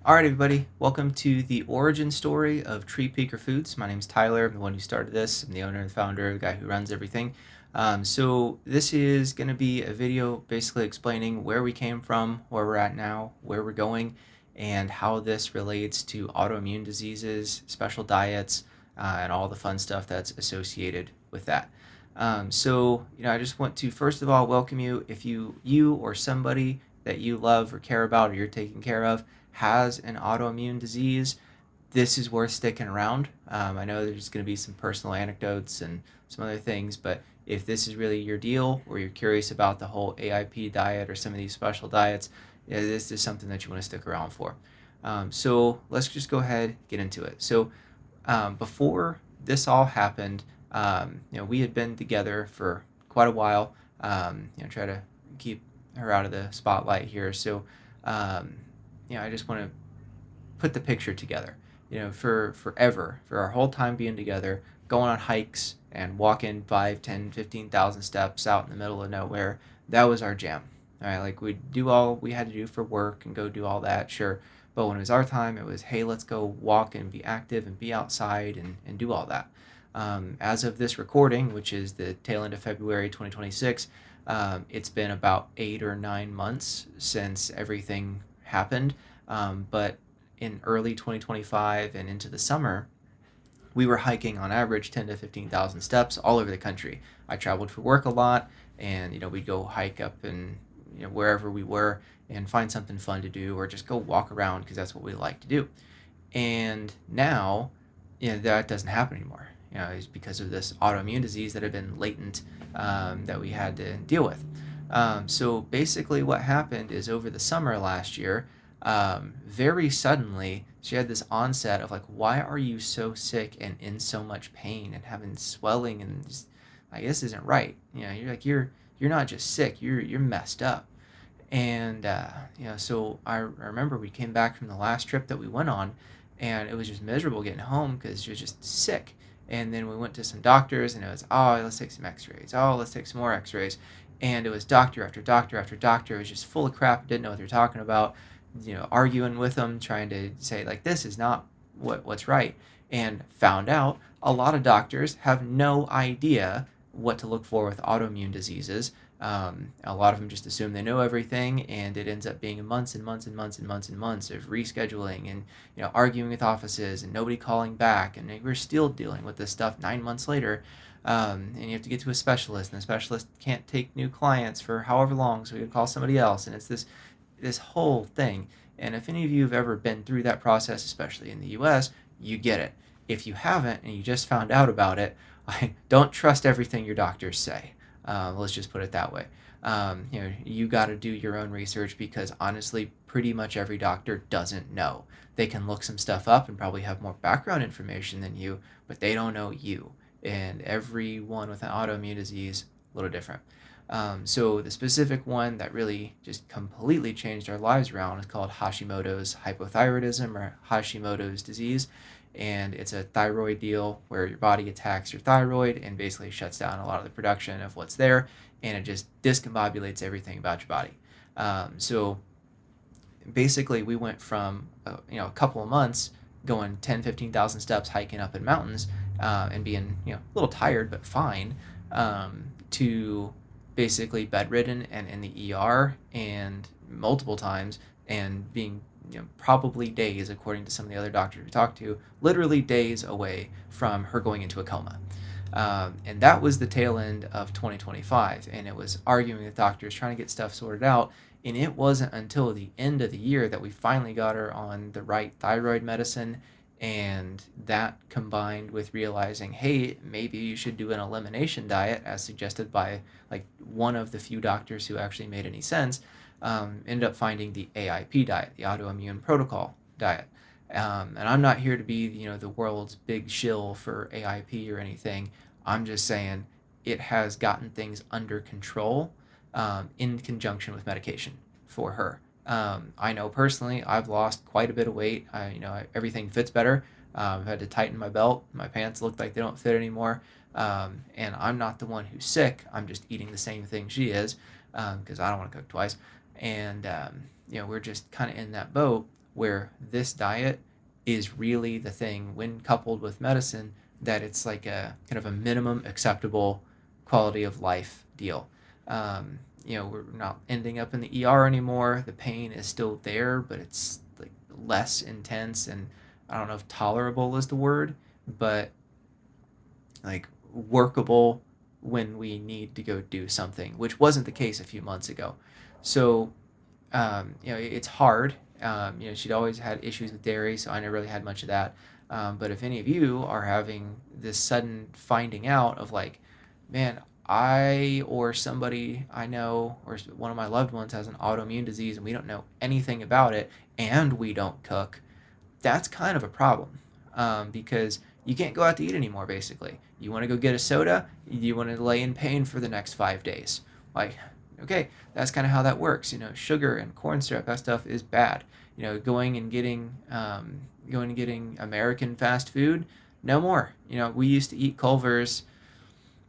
All right, everybody, welcome to the origin story of TreePeekerFoods. My name's Tyler. I'm the one who started this. I'm the owner and founder, the guy who runs everything. So this is going to be a video basically explaining where we came from, where we're at now, where we're going, and how this relates to autoimmune diseases, special diets, and all the fun stuff that's associated with that. I just want to first of all welcome you. If you or somebody that you love or care about or you're taking care of has an autoimmune disease, this is worth sticking around. I know there's going to be some personal anecdotes and some other things, but if this is really your deal or you're curious about the whole AIP diet or some of these special diets, this is something that you want to stick around for. So let's just go ahead and get into it. Before this all happened, we had been together for quite a while. Try to keep her out of the spotlight here. I just want to put the picture together. For forever, for our whole time being together, going on hikes and walking 5, 10, 15,000 steps out in the middle of nowhere, that was our jam. All right, like we'd do all we had to do for work and go do all that, sure. But when it was our time, it was, hey, let's go walk and be active and be outside and do all that. As of this recording, which is the tail end of February 2026, it's been about 8 or 9 months since everything happened. But in early 2025 and into the summer, we were hiking on average 10 to 15,000 steps all over the country. I traveled for work a lot, and we'd go hike up and wherever we were and find something fun to do, or just go walk around because that's what we like to do. And now, that doesn't happen anymore. It's because of this autoimmune disease that had been latent, that we had to deal with. So basically, what happened is over the summer last year, very suddenly, she had this onset of like, why are you so sick and in so much pain and having swelling and just, like, this isn't right. You're not just sick, you're messed up. And so I remember we came back from the last trip that we went on, and it was just miserable getting home because she was just sick. And then we went to some doctors, and it was, oh, let's take some X-rays. Oh, let's take some more X-rays. And it was doctor after doctor after doctor. It was just full of crap. Didn't know what they're talking about. Arguing with them, trying to say like, this is not what's right. And found out a lot of doctors have no idea what to look for with autoimmune diseases. A lot of them just assume they know everything, and it ends up being months and months and months and months and months of rescheduling and arguing with offices and nobody calling back, and we're still dealing with this stuff 9 months later. And you have to get to a specialist, and the specialist can't take new clients for however long, so we can call somebody else, and it's this whole thing. And if any of you have ever been through that process, especially in the U.S., you get it. If you haven't and you just found out about it, I don't trust everything your doctors say. Let's just put it that way. You got to do your own research, because honestly, pretty much every doctor doesn't know. They can look some stuff up and probably have more background information than you, but they don't know you. And everyone with an autoimmune disease, a little different. So the specific one that really just completely changed our lives around is called Hashimoto's hypothyroidism, or Hashimoto's disease. And it's a thyroid deal where your body attacks your thyroid and basically shuts down a lot of the production of what's there, and it just discombobulates everything about your body. So basically, we went from a couple of months going 10, 15,000 steps hiking up in mountains, and being a little tired but fine, to basically bedridden and in the ER and multiple times, and being probably days, according to some of the other doctors we talked to, literally days away from her going into a coma. And that was the tail end of 2025, and it was arguing with doctors, trying to get stuff sorted out. And it wasn't until the end of the year that we finally got her on the right thyroid medicine, and that combined with realizing, hey, maybe you should do an elimination diet, as suggested by like one of the few doctors who actually made any sense. Ended up finding the AIP diet, the Autoimmune Protocol diet. And I'm not here to be the world's big shill for AIP or anything. I'm just saying it has gotten things under control, in conjunction with medication for her. I know personally, I've lost quite a bit of weight. Everything fits better. I've had to tighten my belt. My pants look like they don't fit anymore. And I'm not the one who's sick. I'm just eating the same thing she is, because I don't want to cook twice. And we're just kind of in that boat. where this diet is really the thing when coupled with medicine, that it's like a kind of a minimum acceptable quality of life deal. We're not ending up in the ER anymore. The pain is still there, but it's like less intense, and I don't know if tolerable is the word, but like workable when we need to go do something, which wasn't the case a few months ago. So it's hard. She'd always had issues with dairy, so I never really had much of that. But if any of you are having this sudden finding out of like, man, I or somebody I know or one of my loved ones has an autoimmune disease and we don't know anything about it and we don't cook, that's kind of a problem, because you can't go out to eat anymore, basically. You want to go get a soda, you want to lay in pain for the next 5 days. Like, okay, that's kind of how that works. Sugar and corn syrup, that stuff is bad. Going and getting American fast food, no more. We used to eat Culver's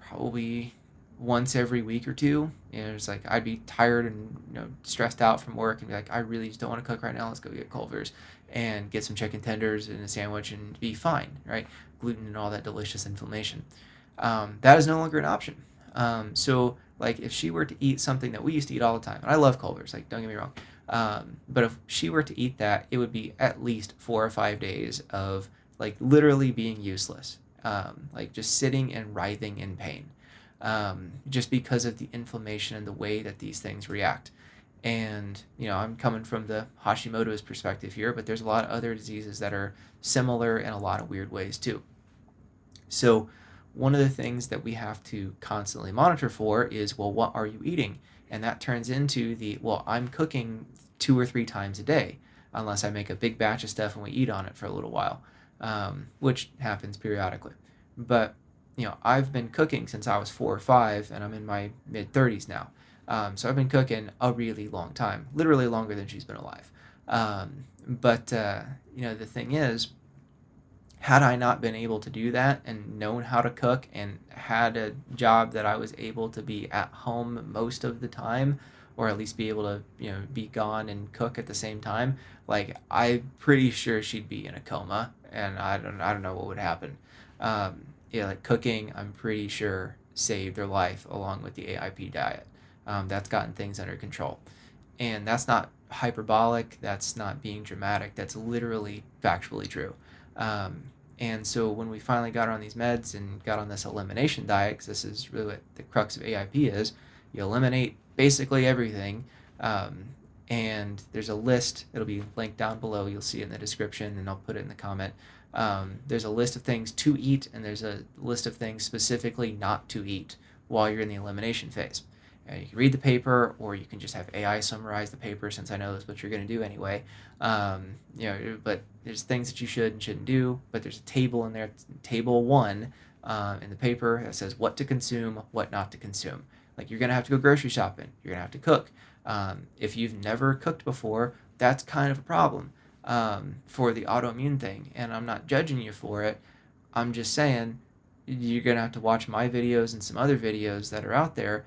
probably once every week or two. It's like I'd be tired and stressed out from work and be like, I really just don't want to cook right now. Let's go get Culver's and get some chicken tenders and a sandwich and be fine, right? Gluten and all that delicious inflammation. That is no longer an option. So like if she were to eat something that we used to eat all the time, and I love Culver's, like don't get me wrong, but if she were to eat that, it would be at least 4 or 5 days of like literally being useless, like just sitting and writhing in pain, just because of the inflammation and the way that these things react. And I'm coming from the Hashimoto's perspective here, but there's a lot of other diseases that are similar in a lot of weird ways too. So one of the things that we have to constantly monitor for is, well, what are you eating? And that turns into well, I'm cooking 2 or 3 times a day, unless I make a big batch of stuff and we eat on it for a little while, which happens periodically. But, I've been cooking since I was 4 or 5, and I'm in my mid-30s now. So I've been cooking a really long time, literally longer than she's been alive. But the thing is, had I not been able to do that and known how to cook and had a job that I was able to be at home most of the time, or at least be able to, be gone and cook at the same time, like I'm pretty sure she'd be in a coma, and I don't know what would happen. Like cooking, I'm pretty sure saved her life along with the AIP diet. That's gotten things under control, and that's not hyperbolic. That's not being dramatic. That's literally factually true. Um, and so when we finally got her on these meds and got on this elimination diet, because this is really what the crux of AIP is, you eliminate basically everything. Um, and there's a list, it'll be linked down below. You'll see it in the description, and I'll put it in the comment. There's a list of things to eat, and there's a list of things specifically not to eat while you're in the elimination phase. You can read the paper, or you can just have AI summarize the paper, since I know that's what you're going to do anyway. But there's things that you should and shouldn't do, but there's a table in there, table 1, in the paper, that says what to consume, what not to consume. Like, you're going to have to go grocery shopping. You're going to have to cook. If you've never cooked before, that's kind of a problem, for the autoimmune thing. And I'm not judging you for it. I'm just saying you're going to have to watch my videos and some other videos that are out there,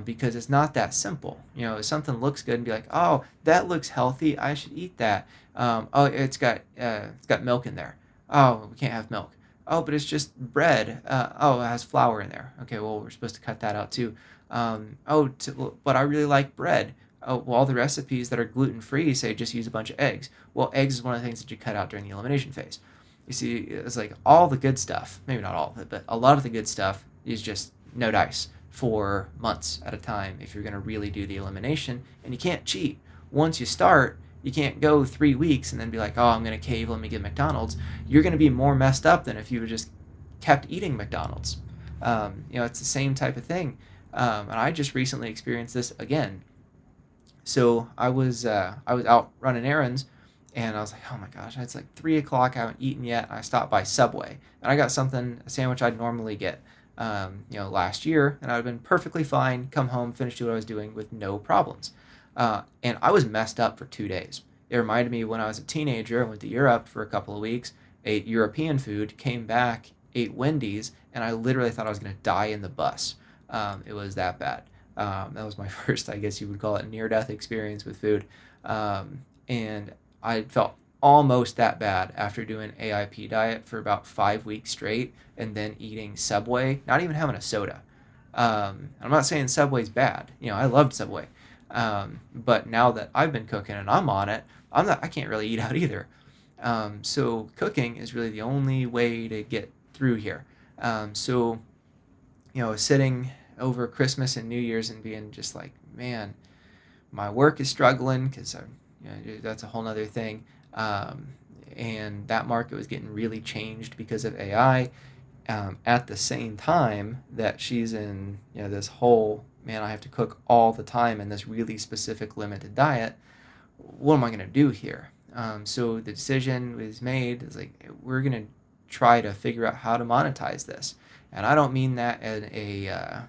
because it's not that simple. If something looks good and be like, oh, that looks healthy, I should eat that. Oh, it's got milk in there. Oh, we can't have milk. Oh, but it's just bread. Oh, it has flour in there. Okay, well, we're supposed to cut that out too. But I really like bread. Oh, well, all the recipes that are gluten-free say just use a bunch of eggs. Well, eggs is one of the things that you cut out during the elimination phase. You see, it's like all the good stuff, maybe not all of it, but a lot of the good stuff is just no dice for months at a time if you're going to really do the elimination. And you can't cheat. Once you start, you can't go 3 weeks and then be like, oh, I'm going to cave, let me get McDonald's. You're going to be more messed up than if you just kept eating McDonald's. It's the same type of thing. And I just recently experienced this again. So I was out running errands, and I was like, oh my gosh, it's like 3 o'clock. I haven't eaten yet. And I stopped by Subway, and I got a sandwich I'd normally get, last year, and I'd have been perfectly fine. Come home, finish what I was doing with no problems. And I was messed up for 2 days. It reminded me when I was a teenager. I went to Europe for a couple of weeks, ate European food, came back, ate Wendy's, and I literally thought I was going to die in the bus. It was that bad. That was my first, I guess you would call it, near-death experience with food. And I felt almost that bad after doing AIP diet for about 5 weeks straight and then eating Subway, not even having a soda. I'm not saying Subway's bad. I loved Subway. But now that I've been cooking and I'm on it, I can't really eat out either. So cooking is really the only way to get through here. So, sitting over Christmas and New Year's and being just like, man, my work is struggling because that's a whole nother thing. Um, and that market was getting really changed because of AI. At the same time that she's in this whole, man, I have to cook all the time in this really specific limited diet. What am I going to do here? So the decision was made. It's like, we're going to try to figure out how to monetize this. And I don't mean that in a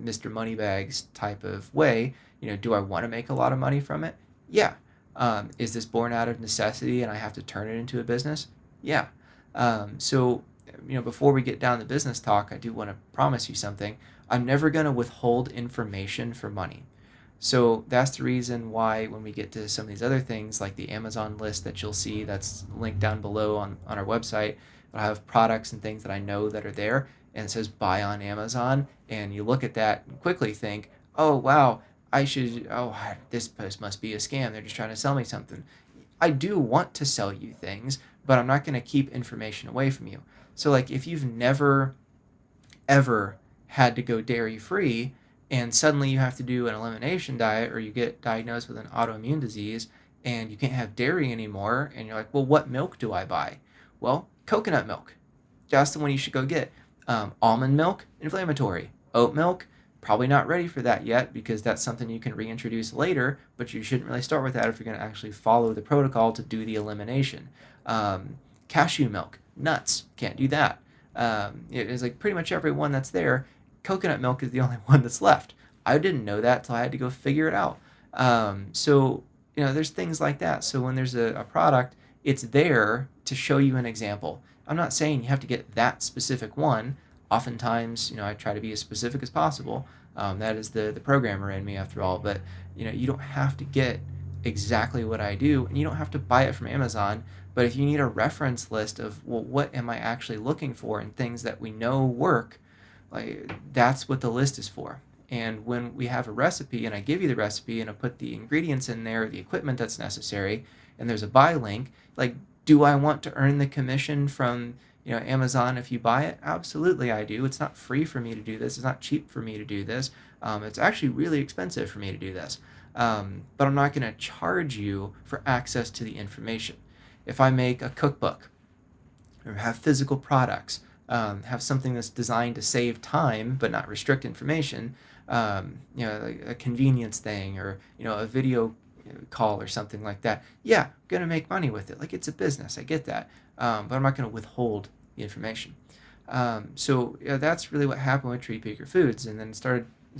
Mr. Moneybags type of way. Do I want to make a lot of money from it? Yeah. Is this born out of necessity and I have to turn it into a business? Yeah. So before we get down the business talk, I do want to promise you something. I'm never going to withhold information for money. So that's the reason why when we get to some of these other things, like the Amazon list that you'll see that's linked down below on our website, I have products and things that I know that are there, and it says buy on Amazon, and you look at that and quickly think, oh, wow, this post must be a scam. They're just trying to sell me something. I do want to sell you things, but I'm not going to keep information away from you. So, like, if you've never, ever had to go dairy free, and suddenly you have to do an elimination diet or you get diagnosed with an autoimmune disease and you can't have dairy anymore, and you're like, well, what milk do I buy? Well, coconut milk. That's the one you should go get. Almond milk, inflammatory. Oat milk, probably not ready for that yet because that's something you can reintroduce later, but you shouldn't really start with that if you're going to actually follow the protocol to do the elimination. Cashew milk, nuts, can't do that. It's like pretty much every one that's there. Coconut milk is the only one that's left. I didn't know that till I had to go figure it out. So, there's things like that. So when there's a product, it's there to show you an example. I'm not saying you have to get that specific one. Oftentimes, I try to be as specific as possible. That is the programmer in me, after all. But, you don't have to get exactly what I do, and you don't have to buy it from Amazon. But if you need a reference list of, well, what am I actually looking for and things that we know work, like, that's what the list is for. And when we have a recipe and I give you the recipe and I put the ingredients in there, the equipment that's necessary, and there's a buy link, like, do I want to earn the commission from Amazon if you buy it? Absolutely I do. It's not free for me to do this. It's not cheap for me to do this. It's actually really expensive for me to do this. But I'm not going to charge you for access to the information. If I make a cookbook or have physical products, have something that's designed to save time but not restrict information, like a convenience thing or a video call or something like that. Yeah, I'm gonna make money with it. Like, it's a business. I get that, but I'm not gonna withhold the information. So that's really what happened with TreePeekerFoods, and then it's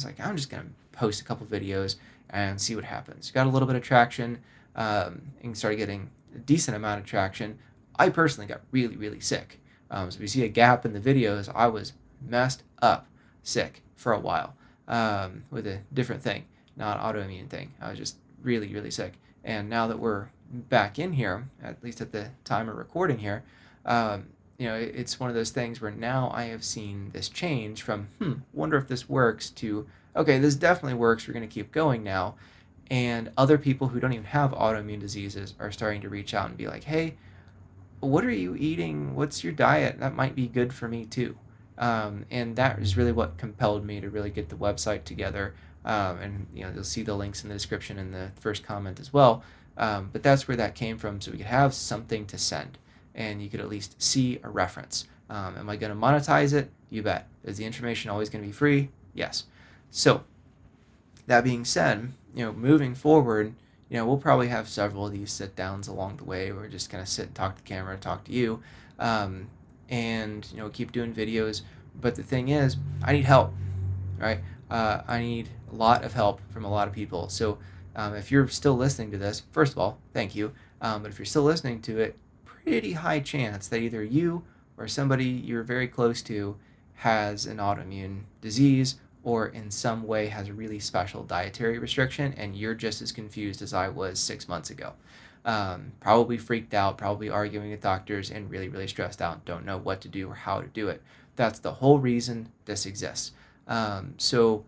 like, I'm just gonna post a couple videos and see what happens. Got a little bit of traction, and started getting a decent amount of traction. I personally got really, really sick. So if you see a gap in the videos, I was messed up sick for a while, with a different thing, not autoimmune thing. I was just really, really sick. And now that we're back in here, at least at the time of recording here, it's one of those things where now I have seen this change from, wonder if this works, to, okay, this definitely works. We're going to keep going now. And other people who don't even have autoimmune diseases are starting to reach out and be like, hey, what are you eating? What's your diet? That might be good for me too. And that is really what compelled me to really get the website together. And you'll see the links in the description in the first comment as well. But that's where that came from, so we could have something to send, and you could at least see a reference. Am I going to monetize it? You bet. Is the information always going to be free? Yes. So that being said, moving forward, we'll probably have several of these sit downs along the way where we're just going to sit and talk to the camera, talk to you, and keep doing videos. But the thing is, I need help, right? I need a lot of help from a lot of people. So if you're still listening to this, first of all, thank you. But if you're still listening to it, pretty high chance that either you or somebody you're very close to has an autoimmune disease, or in some way has a really special dietary restriction, and you're just as confused as I was 6 months ago. probably freaked out, probably arguing with doctors, and really, really stressed out, don't know what to do or how to do it. That's the whole reason this exists. So,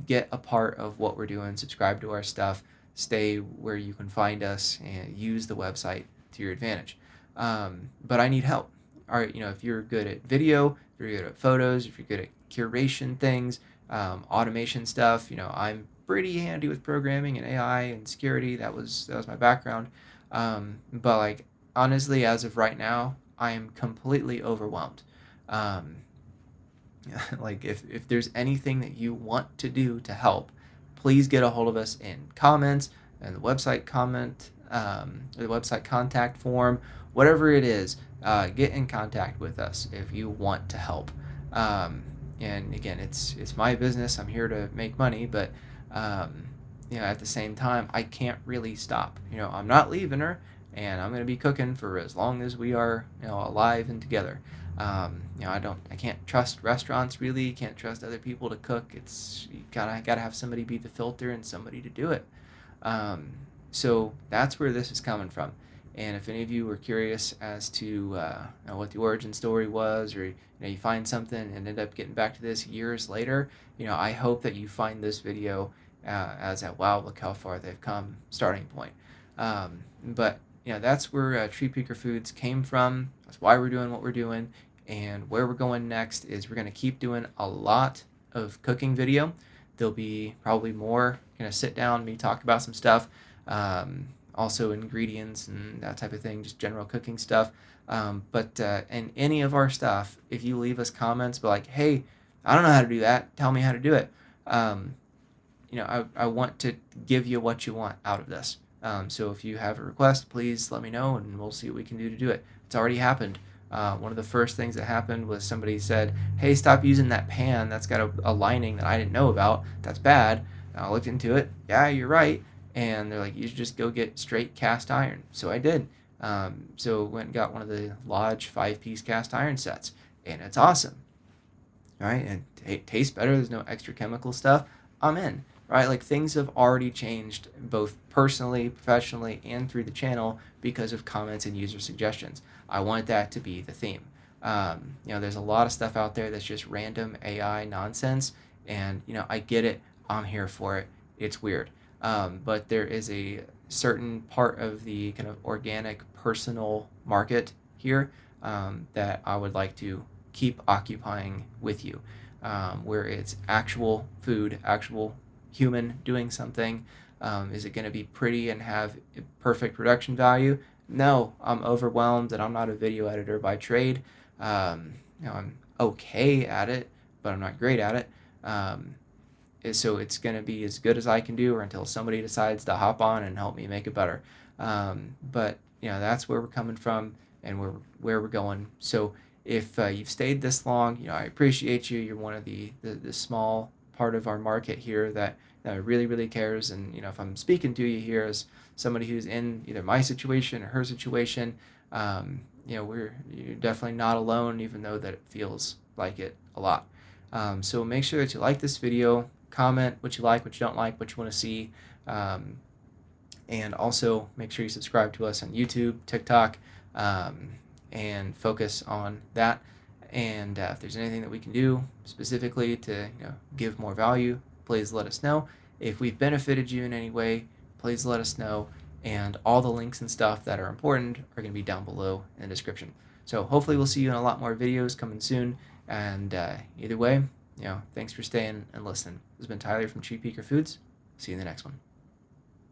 get a part of what we're doing, subscribe to our stuff, stay where you can find us, and use the website to your advantage. But I need help. All right, if you're good at video, if you're good at photos, if you're good at curation things, automation stuff, I'm pretty handy with programming and AI and security. That was my background. But like honestly, as of right now, I am completely overwhelmed. Um, like if there's anything that you want to do to help, please get a hold of us in comments and the website comment, or the website contact form, whatever it is. Get in contact with us if you want to help. Um, and again, it's my business. I'm here to make money, but um, at the same time, I can't really stop. I'm not leaving her, and I'm going to be cooking for as long as we are, alive and together. I can't trust restaurants really. Can't trust other people to cook. It's you gotta have somebody be the filter and somebody to do it. Um, so that's where this is coming from. And if any of you were curious as to what the origin story was, or you find something and end up getting back to this years later, I hope that you find this video as a wow, look how far they've come starting point. But that's where TreePeekerFoods came from. That's why we're doing what we're doing. And where we're going next is we're going to keep doing a lot of cooking video. There'll be probably more going to sit down, me talk about some stuff, also ingredients and that type of thing, just general cooking stuff. But in any of our stuff, if you leave us comments, but like, hey, I don't know how to do that, tell me how to do it. Um, I want to give you what you want out of this. So if you have a request, please let me know and we'll see what we can do to do it. It's already happened. One of the first things that happened was somebody said, hey, stop using that pan. That's got a lining that I didn't know about. That's bad. And I looked into it. Yeah, you're right. And they're like, you should just go get straight cast iron. So I did. So went and got one of the Lodge 5-piece cast iron sets. And it's awesome. All right. And it tastes better. There's no extra chemical stuff. I'm in. Right? Like things have already changed both personally, professionally, and through the channel because of comments and user suggestions. I want that to be the theme. There's a lot of stuff out there that's just random AI nonsense, and I get it. I'm here for it. It's weird, but there is a certain part of the kind of organic, personal market here that I would like to keep occupying with you, where it's actual food, actual human doing something. Is it going to be pretty and have perfect production value? No, I'm overwhelmed and I'm not a video editor by trade. I'm okay at it, but I'm not great at it. Um, so it's going to be as good as I can do or until somebody decides to hop on and help me make it better. But that's where we're coming from and where we're going. So if you've stayed this long, I appreciate you. You're one of the small part of our market here that really, really cares. And if I'm speaking to you here as somebody who's in either my situation or her situation, you're definitely not alone, even though that it feels like it a lot. So make sure that you like this video, comment what you like, what you don't like, what you want to see, and also make sure you subscribe to us on YouTube, TikTok, and focus on that. And if there's anything that we can do specifically to give more value, please let us know. If we've benefited you in any way, please let us know. And all the links and stuff that are important are going to be down below in the description. So hopefully we'll see you in a lot more videos coming soon. And either way, thanks for staying and listening. This has been Tyler from TreePeekerFoods. See you in the next one.